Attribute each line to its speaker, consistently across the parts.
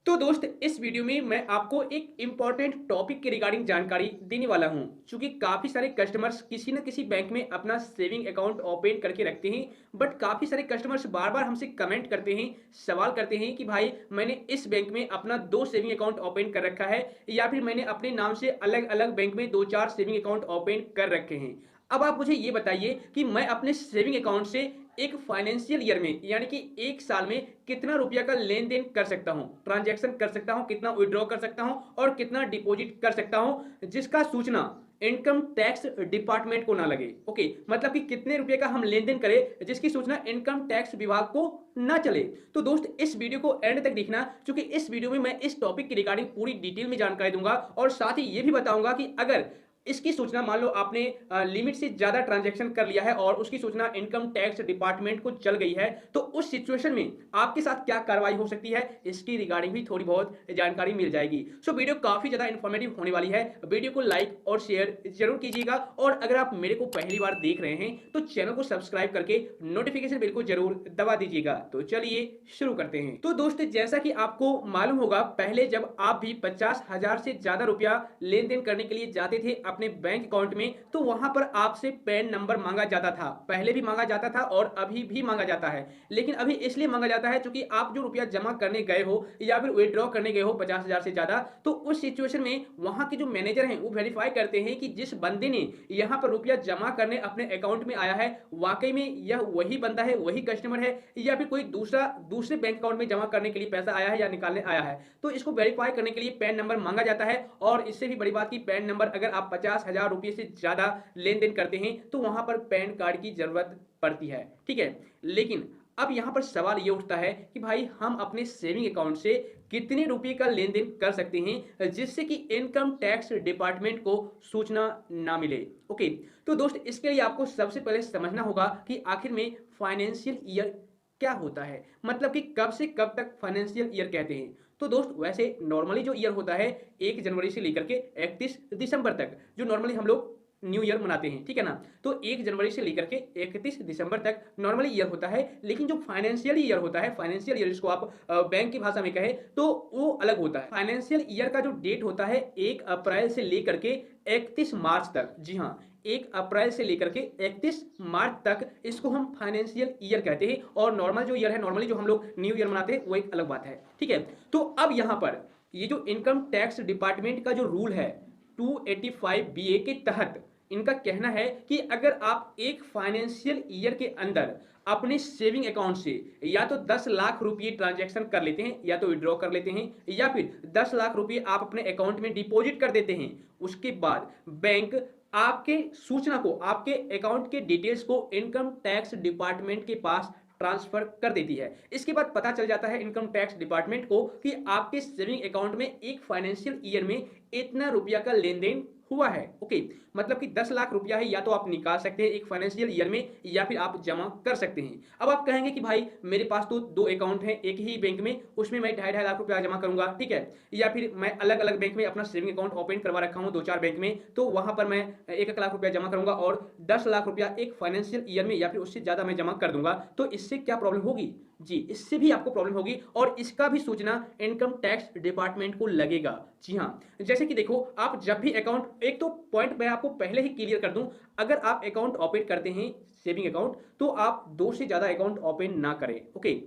Speaker 1: तो दोस्त इस वीडियो में मैं आपको एक इम्पॉर्टेंट टॉपिक के रिगार्डिंग जानकारी देने वाला हूं। चूंकि काफ़ी सारे कस्टमर्स किसी न किसी बैंक में अपना सेविंग अकाउंट ओपन करके रखते हैं, बट काफ़ी सारे कस्टमर्स बार बार हमसे कमेंट करते हैं, सवाल करते हैं कि भाई मैंने इस बैंक में अपना 2 सेविंग अकाउंट ओपन कर रखा है या फिर मैंने अपने नाम से अलग अलग बैंक में 2-4 सेविंग अकाउंट ओपन कर रखे हैं। अब आप मुझे ये बताइए कि मैं अपने सेविंग अकाउंट से एक फाइनेंशियल ईयर में यानी कि 1 साल में कितना रुपया का लेन-देन कर सकता हूँ, ट्रांज़ैक्शन कर सकता हूँ, कितना विथड्रॉ कर सकता हूँ और कितना डिपॉज़िट कर सकता हूँ, जिसका सूचना इनकम टैक्स डिपार्टमेंट को ना लगे। ओके, मतलब कि कितने रुपए का हम लेन-देन करें, जिसकी सूचना इनकम टैक्स विभाग को ना चले। तो दोस्त इस वीडियो को एंड तक देखना, क्योंकि इस वीडियो में मैं इस टॉपिक के रिगार्डिंग पूरी डिटेल में जानकारी दूँगा और साथ ही ये भी बताऊँगा कि अगर इसकी सूचना मान लो आपने लिमिट से ज़्यादा ट्रांज़ैक्शन कर लिया है और उसकी सूचना इनकम टैक्स डिपार्टमेंट को चल गई है, तो उस सिचुएशन में आपके साथ क्या कार्रवाई हो सकती है, इसकी रिगार्डिंग भी थोड़ी बहुत जानकारी मिल जाएगी। सो वीडियो काफ़ी ज़्यादा इन्फॉर्मेटिव होने वाली है। वीडियो को लाइक और शेयर ज़रूर कीजिएगा और अगर आप मेरे को पहली बार देख रहे हैं, तो चैनल को सब्सक्राइब करके नोटिफ़िकेशन बेल को ज़रूर दबा दीजिएगा। तो चलिए शुरू करते हैं। तो दोस्त जैसा कि आपको मालूम होगा, पहले जब आप भी 50,000 से ज़्यादा रुपया लेन-देन करने के लिए जाते थे अपने बैंक अकाउंट में, तो वहां पर आपसे पैन नंबर मांगा जाता था। पहले भी मांगा जाता था और अभी भी मांगा जाता है। लेकिन अभी इसलिए मांगा जाता है क्योंकि आप जो रुपया जमा करने गए हो या फिर विथड्रॉ करने गए हो 50,000 से ज्यादा, तो उस सिचुएशन में वहां के जो मैनेजर हैं वो वेरीफाई करते हैं कि जिस बंदे ने यहां पर रुपया जमा करने अपने अकाउंट में आया है, वाकई में यह वही बंदा है, वही कस्टमर है या फिर कोई दूसरे बैंक अकाउंट में जमा करने के लिए पैसा आया है या निकालने आया है। तो इसको वेरीफाई करने के लिए पैन नंबर मांगा जाता है और इससे भी बड़ी बात की पैन नंबर अगर आप 50,000 रुपये से ज़्यादा लेन-देन करते हैं, तो वहाँ पर पैन कार्ड की ज़रूरत पड़ती है, ठीक है? लेकिन अब यहाँ पर सवाल ये उठता है कि भाई हम अपने सेविंग अकाउंट से कितने रुपए का लेन-देन कर सकते हैं, जिससे कि इनकम टैक्स डिपार्टमेंट को सूचना ना मिले? ओके, तो दोस्त इसके लिए आपको सबसे पहले समझना होगा कि आखिर में फाइनेंशियल ईयर क्या होता है? मतलब कि कब से कब तक फाइनेंशियल ईयर कहते हैं? तो दोस्त वैसे नॉर्मली जो ईयर होता है 1 जनवरी से लेकर के 31 दिसंबर तक, जो नॉर्मली हम लोग न्यू ईयर मनाते हैं, ठीक है ना? तो 1 जनवरी से लेकर के 31 दिसंबर तक नॉर्मली ईयर होता है। लेकिन जो फाइनेंशियल ईयर होता है, फाइनेंशियल ईयर जिसको आप बैंक की भाषा में कहें, तो वो अलग होता है। फाइनेंशियल ईयर का जो डेट होता है 1 अप्रैल से लेकर के 31 मार्च तक। जी हाँ, 1 अप्रैल से लेकर के 31 मार्च तक इसको हम फाइनेंशियल ईयर कहते हैं और नॉर्मल जो ईयर है, नॉर्मली जो हम लोग न्यू ईयर मनाते हैं, वो एक अलग बात है, ठीक है? तो अब यहाँ पर ये जो इनकम टैक्स डिपार्टमेंट का जो रूल है 285 बीए के तहत इनका कहना है कि अगर आप एक फाइनेंशियल ईयर के अंदर अपने सेविंग अकाउंट से या तो 10 लाख रुपए ट्रांजैक्शन कर लेते हैं या तो विड्रॉ कर लेते हैं या फिर 10 लाख रुपए आप अपने अकाउंट में डिपॉजिट कर देते हैं, उसके बाद बैंक आपके सूचना को, आपके अकाउंट के डिटेल्स को इनकम टैक्स डिपार्टमेंट के पास ट्रांसफर कर देती है। इसके बाद पता चल जाता है इनकम टैक्स डिपार्टमेंट को कि आपके सेविंग अकाउंट में एक फाइनेंशियल ईयर में इतना रुपया का लेन देन हुआ है। ओके, मतलब कि 10 लाख रुपया है, या तो आप निकाल सकते हैं एक फाइनेंशियल ईयर में या फिर आप जमा कर सकते हैं। अब आप कहेंगे कि भाई मेरे पास तो 2 अकाउंट हैं एक ही बैंक में, उसमें मैं 2.5 लाख रुपया जमा करूंगा, ठीक है? या फिर मैं अलग अलग बैंक में अपना सेविंग अकाउंट ओपन करवा रखा हूं 2-4 बैंक में, तो वहां पर मैं 1 लाख रुपया जमा करूंगा और 10 लाख रुपया एक फाइनेंशियल ईयर में या फिर उससे ज्यादा मैं जमा कर दूंगा। तो इससे क्या प्रॉब्लम होगी? जी, इससे भी आपको प्रॉब्लम होगी और इसका भी सूचना इनकम टैक्स डिपार्टमेंट को लगेगा। जी हाँ, जैसे कि देखो, आप जब भी अकाउंट, एक तो पॉइंट मैं आपको पहले ही क्लियर कर दूं, अगर आप अकाउंट ओपन करते हैं सेविंग अकाउंट, तो आप 2 से ज्यादा अकाउंट ओपन ना करें। ओके,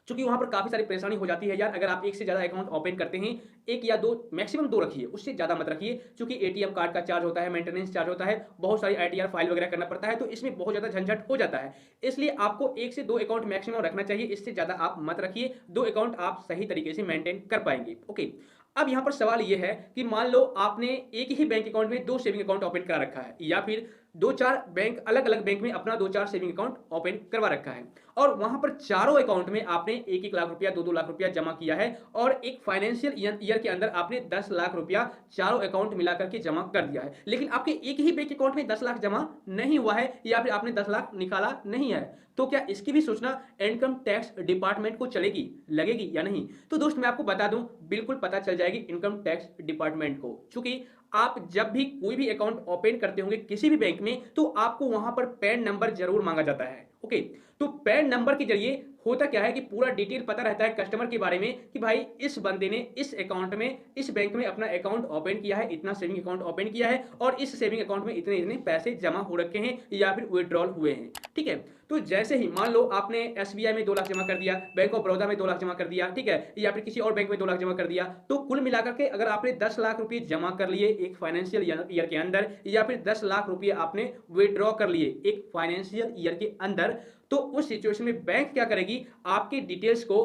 Speaker 1: चूंकि वहां पर काफी सारी परेशानी हो जाती है यार। अगर आप एक से ज्यादा अकाउंट ओपन करते हैं, एक या दो, मैक्सिमम 2 रखिए, उससे ज्यादा मत रखिए, क्योंकि एटीएम कार्ड का चार्ज होता है, मेंटेनेंस चार्ज होता है, बहुत सारी आईटीआर फाइल वगैरह करना पड़ता है, तो इसमें बहुत ज्यादा झंझट हो जाता है। इसलिए आपको 1 से 2 अकाउंट मैक्सिमम रखना चाहिए, इससे ज्यादा आप मत रखिए। 2 अकाउंट आप सही तरीके से मेंटेन कर पाएंगे। ओके, अब यहां पर सवाल यह है कि मान लो आपने एक ही बैंक अकाउंट में 2 सेविंग अकाउंट ओपन करा रखा है या फिर 2-4 बैंक, अलग अलग बैंक में अपना 2-4 सेविंग अकाउंट ओपन करवा रखा है और वहां पर चारों अकाउंट में आपने 1-1 लाख रुपया, 2-2 लाख रुपया जमा किया है और एक फाइनेंशियल ईयर के अंदर आपने 10 लाख रुपया चारों अकाउंट मिलाकर के जमा कर दिया है। लेकिन आपके एक ही बैंक अकाउंट में 10 लाख जमा नहीं हुआ है या फिर आपने 10 लाख निकाला नहीं है, तो क्या इसकी भी सूचना इनकम टैक्स डिपार्टमेंट को चलेगी, लगेगी या नहीं? तो दोस्त मैं आपको बता दूं, बिल्कुल पता चल जाएगी इनकम टैक्स डिपार्टमेंट को। चूंकि आप जब भी कोई भी अकाउंट ओपन करते होंगे किसी भी बैंक में, तो आपको वहां पर पैन नंबर जरूर मांगा जाता है। ओके, तो पैन नंबर के जरिए होता क्या है कि पूरा डिटेल पता रहता है कस्टमर के बारे में कि भाई इस बंदे ने इस अकाउंट में, इस बैंक में अपना अकाउंट ओपन किया है, इतना सेविंग अकाउंट ओपन किया है और इस सेविंग अकाउंट में इतने इतने पैसे जमा हो रखे हैं या फिर विड्रॉल हुए हैं। ठीक है, तो जैसे ही मान लो आपने एसबीआई में 2 लाख जमा कर दिया, बैंक ऑफ बड़ौदा में 2 लाख जमा कर दिया, ठीक है, या फिर किसी और बैंक में 2 लाख जमा कर दिया, तो कुल मिलाकर के अगर आपने 10 लाख रुपए जमा कर लिए एक फाइनेंशियल ईयर के अंदर, या फिर 10 लाख रुपए आपने विड्रॉ कर लिए एक फाइनेंशियल ईयर के अंदर, तो उस सिचुएशन में बैंक क्या करेगी, आपकी डिटेल्स को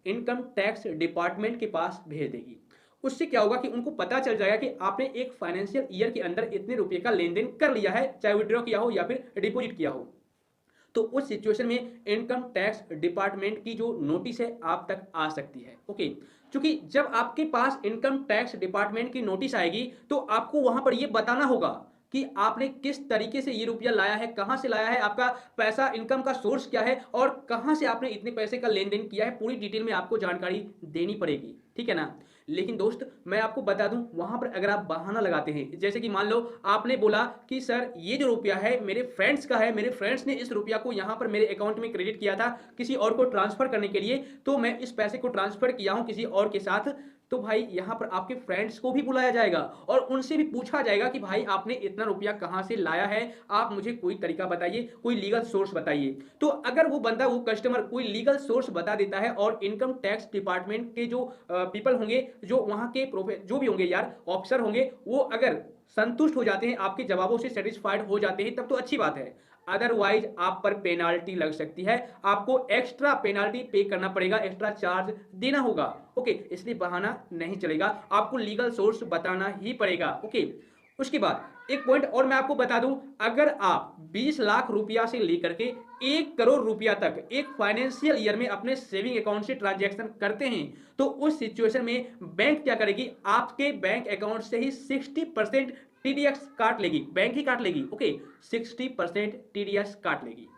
Speaker 1: इनकम टैक्स डिपार्टमेंट के पास भेज देगी। उससे क्या होगा कि उनको पता चल जाएगा कि आपने एक फाइनेंशियल ईयर के अंदर इतने रुपए का लेन देन कर लिया है, चाहे विड्रॉ किया हो या फिर डिपॉजिट किया हो। तो उस सिचुएशन में इनकम टैक्स डिपार्टमेंट की जो नोटिस है आप तक आ सकती है। ओके, क्योंकि जब आपके पास इनकम टैक्स डिपार्टमेंट की नोटिस आएगी तो आपको वहां पर यह बताना होगा कि आपने किस तरीके से ये रुपया लाया है, कहां से लाया है, आपका पैसा इनकम का सोर्स क्या है और कहां से आपने इतने पैसे का लेन देन किया है, पूरी डिटेल में आपको जानकारी देनी पड़ेगी। ठीक है ना। लेकिन दोस्त मैं आपको बता दूं, वहां पर अगर आप बहाना लगाते हैं, जैसे कि मान लो आपने बोला कि सर ये जो रुपया है मेरे फ्रेंड्स का है, मेरे फ्रेंड्स ने इस रुपया को यहां पर मेरे अकाउंट में क्रेडिट किया था किसी और को ट्रांसफर करने के लिए, तो मैं इस पैसे को ट्रांसफर किया हूं किसी और के साथ। तो भाई यहां पर आपके फ्रेंड्स को भी बुलाया जाएगा और उनसे भी पूछा जाएगा कि भाई आपने इतना रुपया कहां से लाया है, आप मुझे कोई तरीका बताइए, कोई लीगल सोर्स बताइए। तो अगर वो बंदा, वो कस्टमर कोई लीगल सोर्स बता देता है और इनकम टैक्स डिपार्टमेंट के जो पीपल होंगे, जो वहां के जो भी होंगे यार ऑफिसर होंगे, वो अगर संतुष्ट हो जाते हैं, आपके जवाबों से सेटिस्फाइड हो जाते हैं, तब तो अच्छी बात है। अदरवाइज आप पर पेनाल्टी लग सकती है, आपको एक्स्ट्रा पेनाल्टी पे करना पड़ेगा, एक्स्ट्रा चार्ज देना होगा। ओके, इसलिए बहाना नहीं चलेगा, आपको लीगल सोर्स बताना ही पड़ेगा। ओके, उसके बाद एक पॉइंट और मैं आपको बता दूं, अगर आप 20 लाख रुपया से लेकर के 1 करोड़ रुपया तक एक फाइनेंशियल ईयर में अपने सेविंग अकाउंट से ट्रांजैक्शन करते हैं, तो उस सिचुएशन में बैंक क्या करेगी, आपके बैंक अकाउंट से ही 60% टीडीएस काट लेगी, बैंक ही काट लेगी। ओके, 60% टीडीएस काट लेगी,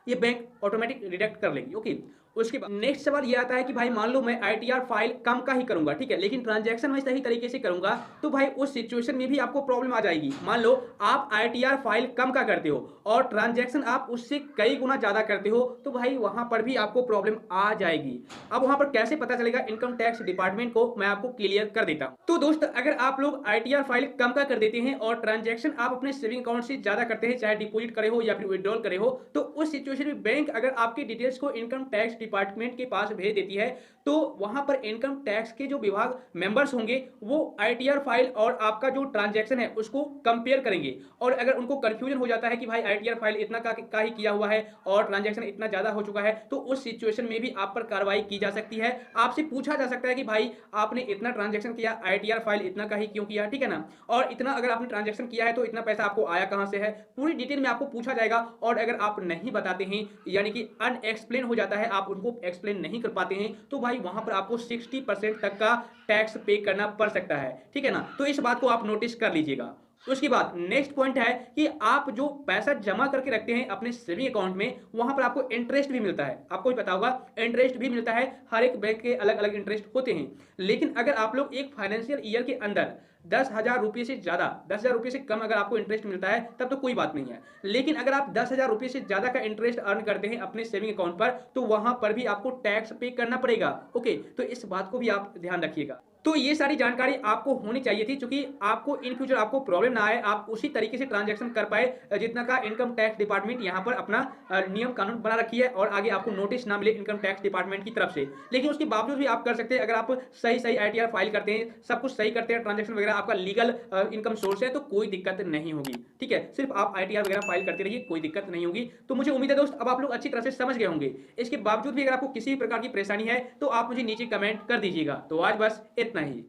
Speaker 1: ये बैंक ऑटोमेटिक डिडक्ट कर लेगी। ओके, उसके बाद नेक्स्ट सवाल ये आता है कि भाई मान लो मैं आईटीआर फाइल कम का ही करूंगा, ठीक है, लेकिन ट्रांजैक्शन मैं सही तरीके से करूंगा, तो भाई उस सिचुएशन में भी आपको प्रॉब्लम आ जाएगी। मान लो आप आईटीआर फाइल कम का करते हो और ट्रांजैक्शन आप उससे कई गुना ज्यादा करते हो, तो भाई वहां पर भी आपको प्रॉब्लम आ जाएगी। अब वहां पर कैसे पता चलेगा इनकम टैक्स डिपार्टमेंट को, मैं आपको क्लियर कर देता हूं। तो दोस्त अगर आप लोग आईटीआर फाइल कम का कर देते हैं और ट्रांजैक्शन आप अपने सेविंग अकाउंट से ज्यादा करते हैं, चाहे डिपॉजिट करे हो या फिर विड्रॉल करे हो, तो उस सिचुएशन में बैंक अगर आपकी डिटेल्स को इनकम टैक्स डिपार्टमेंट के पास भेज देती है, तो वहां पर इनकम टैक्स के जो विभाग मेंबर्स होंगे वो आईटीआर फाइल और आपका जो ट्रांजैक्शन है उसको कंपेयर करेंगे, और अगर उनको कंफ्यूजन हो जाता है कि भाई आईटीआर फाइल इतना का ही किया हुआ है और ट्रांजैक्शन इतना ज्यादा हो चुका है, तो उस सिचुएशन में भी आप पर कार्रवाई की जा सकती है। आपसे पूछा जा सकता है कि भाई आपने इतना ट्रांजैक्शन किया, आईटीआर फाइल इतना का ही क्यों किया, ठीक है ना, और इतना अगर आपने ट्रांजैक्शन किया है तो इतना पैसा आपको आया कहां से है, पूरी डिटेल में आपको पूछा जाएगा। और अगर आप नहीं बताते हैं, यानी कि अनएक्सप्लेन हो जाता है, आप उनको एक्सप्लेन नहीं कर पाते हैं, तो भाई वहां पर आपको 60% तक का टैक्स पे करना पड़ सकता है। ठीक है ना, तो इस बात को आप नोटिस कर लीजिएगा। उसके बाद नेक्स्ट पॉइंट है कि आप जो पैसा जमा करके रखते हैं अपने सेविंग अकाउंट में, वहां पर आपको इंटरेस्ट भी मिलता है। आपको भी पता होगा इंटरेस्ट भी मिलता है, हर एक बैंक के अलग अलग इंटरेस्ट होते हैं। लेकिन अगर आप लोग एक फाइनेंशियल ईयर के अंदर 10,000 रुपये से ज्यादा, 10,000 रुपये से कम अगर आपको इंटरेस्ट मिलता है तब तो कोई बात नहीं है। लेकिन अगर आप 10,000 रुपये से ज्यादा का इंटरेस्ट अर्न करते हैं अपने सेविंग अकाउंट पर, तो वहां पर भी आपको टैक्स पे करना पड़ेगा। ओके, तो इस बात को भी आप ध्यान रखिएगा। तो ये सारी जानकारी आपको होनी चाहिए थी, क्योंकि आपको इन फ्यूचर आपको प्रॉब्लम ना आए, आप उसी तरीके से ट्रांजैक्शन कर पाए जितना का इनकम टैक्स डिपार्टमेंट यहाँ पर अपना नियम कानून बना रखी है, और आगे आपको नोटिस ना मिले इनकम टैक्स डिपार्टमेंट की तरफ से। लेकिन उसके बावजूद भी आप कर सकते हैं, अगर आप सही सही आईटीआर फाइल करते हैं, सब कुछ सही करते हैं, ट्रांजैक्शन वगैरह आपका लीगल इनकम सोर्स है, तो कोई दिक्कत नहीं होगी। ठीक है, सिर्फ आप आईटीआर वगैरह फाइल करते रहिए, कोई दिक्कत नहीं होगी। तो मुझे उम्मीद है दोस्त अब आप लोग अच्छी तरह से समझ गए होंगे। इसके बावजूद भी अगर आपको किसी भी प्रकार की परेशानी है तो आप मुझे नीचे कमेंट कर दीजिएगा। तो आज बस इतना ही।